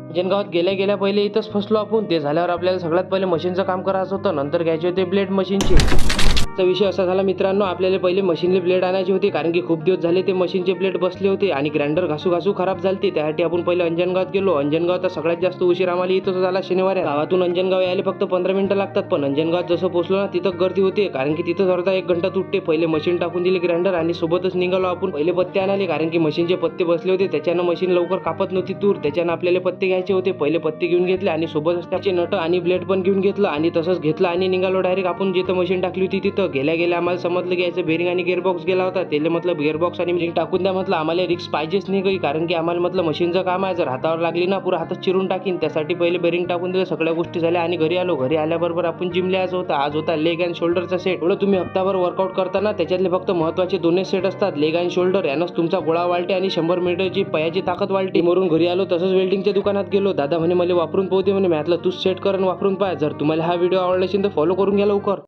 अंजनगावात गेल्या गेल्या पहिले इथंच फसलो आपण. ते झाल्यावर आपल्याला सगळ्यात पहिले मशीनचं काम करायचं होतं, नंतर घ्यायचे होते ब्लेड मशीनचे. चा विषय असा झाला मित्रांनो, आपल्याला पहिले मशीनले ब्लेड आणायचे होते, कारण की खूप दिवस झाले ते मशीनचे ब्लेड बसले होते आणि ग्राइंडर घासू घासू खराब झालते. त्यासाठी आपण पहिले अंजनगावात गेलो. अंजनगावात सगळ्यात जास्त उशीर आम्हाला इथंच झाला शनिवारी. गावातून अंजनगाव यायला फक्त 15 मिनिटं लागतात, पण अंजनगावात जसं पोहोचलो ना तिथं गर्दी होते, कारण की तिथं अर्धा 1 घंटा तुटते. पहिले मशीन टाकून दिली ग्राइंडर आणि सोबतच निघालो आपण पहिले पत्ते आणाले, कारण की मशीनचे पत्ते बसले होते, त्याच्यानं मशीन लवकर कापत नव्हती तूर. त्याच्यानं आपल्याला पत्ते घ्यायचे होते. पहिले पत्ते घेऊन घेतले आणि सोबतच त्याचे नट आणि ब्लेड पण घेऊन घेतलं आणि तसंच घेतलं आणि निघालो डायरेक्ट आपण जिथं मशीन टाकली होती तिथं. गेल्या गेल्या आम्हाला समजलं की याचं बेरिंग आणि गिअरबॉक्स गेला होता. त्याला म्हटलं गिअरबॉक्स आणि बेरिंग टाकून द्या, म्हटलं आम्हाला रिक्स पाहिजेच नाही काही, कारण की आम्हाला म्हटलं मशीनचं काम आहे, जर हातावर लागली ना पुरा हातच चिरून टाकीन. त्यासाठी पहिले बेरिंग टाकून दिलं. सगळ्या गोष्टी झाल्या आणि घरी आलो. घरी आल्याबरोबर आपण जिमला यायचं होतं. आज होता लेग अँड शोल्डरचा सेट. एवढं तुम्ही हप्ताभर वर्कआउट करताना त्याच्यातले फक्त महत्त्वाचे 2 सेट असतात, लेग अँड शोल्डर. यानंच तुमचा गोळा वाढते आणि 100 मीटरची पायाची ताकद वाढते. मरून घरी आलो, तसंच वेल्डिंगच्या दुकानात गेलो. दादा म्हणे मला वापरून पाहू दे म्हणे. मी म्हटलं तूच सेट कर आणि वापरून पाय. जर तुम्हाला हा व्हिडिओ आवडला असेल तर फॉलो करून घ्या लवकर.